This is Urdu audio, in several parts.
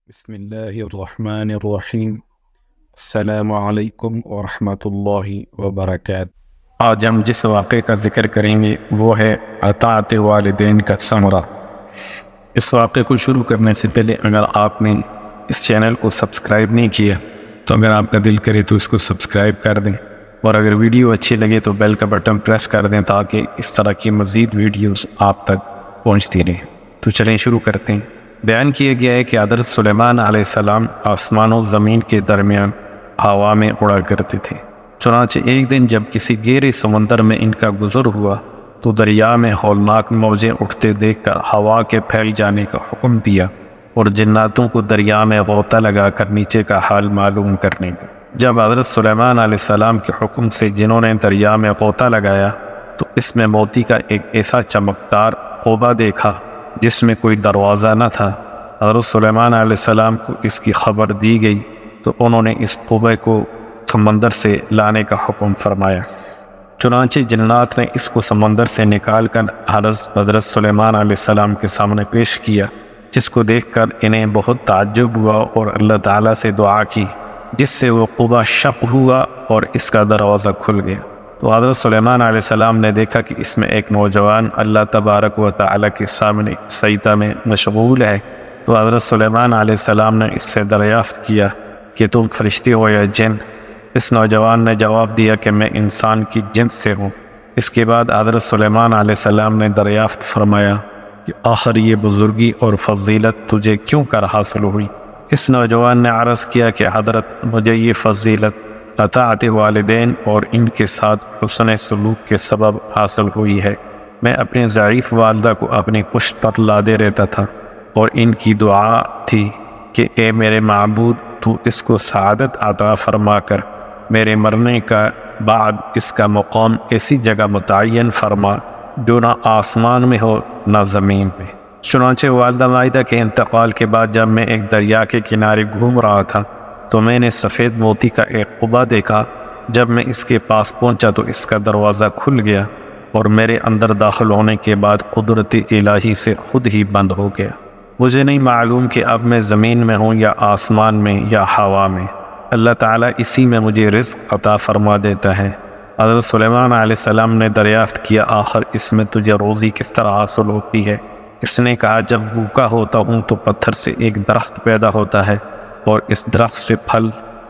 بسم اللہ الرحمن الرحیم۔ السلام علیکم ورحمۃ اللہ وبرکاتہ۔ آج ہم جس واقعے کا ذکر کریں گے وہ ہے اطاعت والدین کا ثمرہ۔ اس واقعے کو شروع کرنے سے پہلے اگر آپ نے اس چینل کو سبسکرائب نہیں کیا تو اگر آپ کا دل کرے تو اس کو سبسکرائب کر دیں، اور اگر ویڈیو اچھی لگے تو بیل کا بٹن پریس کر دیں تاکہ اس طرح کی مزید ویڈیوز آپ تک پہنچتی رہیں۔ تو چلیں شروع کرتے ہیں۔ بیان کیا گیا ہے کہ حضرت سلیمان علیہ السلام آسمان و زمین کے درمیان ہوا میں اڑا کرتے تھے۔ چنانچہ ایک دن جب کسی گہرے سمندر میں ان کا گزر ہوا تو دریا میں ہولناک موجیں اٹھتے دیکھ کر ہوا کے پھیل جانے کا حکم دیا اور جناتوں کو دریا میں غوطہ لگا کر نیچے کا حال معلوم کرنے کا۔ جب حضرت سلیمان علیہ السلام کے حکم سے جنہوں نے دریا میں غوطہ لگایا تو اس میں موتی کا ایک ایسا چمکدار قوبہ دیکھا جس میں کوئی دروازہ نہ تھا۔ حضرت سلیمان علیہ السلام کو اس کی خبر دی گئی تو انہوں نے اس قوبے کو سمندر سے لانے کا حکم فرمایا۔ چنانچہ جنات نے اس کو سمندر سے نکال کر حضرت سلیمان علیہ السلام کے سامنے پیش کیا، جس کو دیکھ کر انہیں بہت تعجب ہوا اور اللہ تعالیٰ سے دعا کی، جس سے وہ قوبہ شق ہوا اور اس کا دروازہ کھل گیا۔ تو حضرت سلیمان علیہ السلام نے دیکھا کہ اس میں ایک نوجوان اللہ تبارک و تعالیٰ کے سامنے سجدہ میں مشغول ہے۔ تو حضرت سلیمان علیہ السلام نے اس سے دریافت کیا کہ تم فرشتے ہو یا جن؟ اس نوجوان نے جواب دیا کہ میں انسان کی جنس سے ہوں۔ اس کے بعد حضرت سلیمان علیہ السلام نے دریافت فرمایا کہ آخر یہ بزرگی اور فضیلت تجھے کیوں کر حاصل ہوئی؟ اس نوجوان نے عرض کیا کہ حضرت مجھے یہ فضیلت اطاعت والدین اور ان کے ساتھ حسن سلوک کے سبب حاصل ہوئی ہے۔ میں اپنے ضعیف والدہ کو اپنی پشت پر لادے رہتا تھا اور ان کی دعا تھی کہ اے میرے معبود، تو اس کو سعادت عطا فرما کر میرے مرنے کا بعد اس کا مقام ایسی جگہ متعین فرما جو نہ آسمان میں ہو نہ زمین میں۔ چنانچہ والدہ مائدہ کے انتقال کے بعد جب میں ایک دریا کے کنارے گھوم رہا تھا تو میں نے سفید موتی کا ایک قبہ دیکھا۔ جب میں اس کے پاس پہنچا تو اس کا دروازہ کھل گیا اور میرے اندر داخل ہونے کے بعد قدرت الہی سے خود ہی بند ہو گیا۔ مجھے نہیں معلوم کہ اب میں زمین میں ہوں یا آسمان میں یا ہوا میں، اللہ تعالیٰ اسی میں مجھے رزق عطا فرما دیتا ہے۔ حضرت سلیمان علیہ السلام نے دریافت کیا آخر اس میں تجھے روزی کس طرح حاصل ہوتی ہے؟ اس نے کہا جب بھوکا ہوتا ہوں تو پتھر سے ایک درخت پیدا ہوتا ہے اور اس درخت سے پھل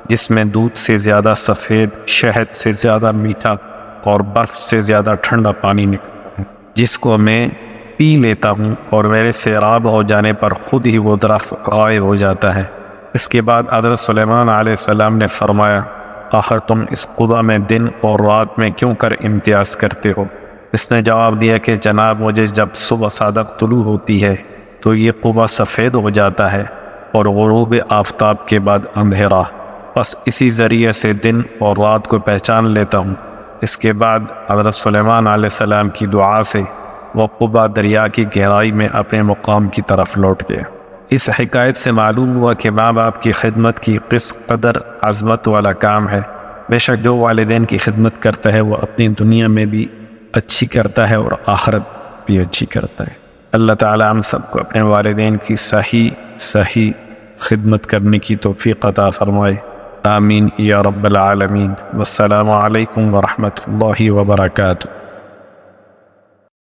جس میں دودھ سے زیادہ سفید، شہد سے زیادہ میٹھا اور برف سے زیادہ ٹھنڈا پانی نکلتا ہے، جس کو میں پی لیتا ہوں اور میرے سیراب ہو جانے پر خود ہی وہ درخت غائب ہو جاتا ہے۔ اس کے بعد حضرت سلیمان علیہ السلام نے فرمایا آخر تم اس قبہ میں دن اور رات میں کیوں کر امتیاز کرتے ہو؟ اس نے جواب دیا کہ جناب مجھے جب صبح صادق طلوع ہوتی ہے تو یہ قبہ سفید ہو جاتا ہے اور غروب آفتاب کے بعد اندھیرا، بس اسی ذریعے سے دن اور رات کو پہچان لیتا ہوں۔ اس کے بعد حضرت سلیمان علیہ السلام کی دعا سے وہ قبہ دریا کی گہرائی میں اپنے مقام کی طرف لوٹ گیا۔ اس حکایت سے معلوم ہوا کہ ماں باپ کی خدمت کی کس قدر عظمت والا کام ہے۔ بے شک جو والدین کی خدمت کرتا ہے وہ اپنی دنیا میں بھی اچھی کرتا ہے اور آخرت بھی اچھی کرتا ہے۔ اللہ تعالی ہم سب کو اپنے والدین کی صحیح خدمت کرنے کی توفیق عطا فرمائے، آمین یا رب العالمین۔ والسلام علیکم ورحمۃ اللہ وبرکاتہ۔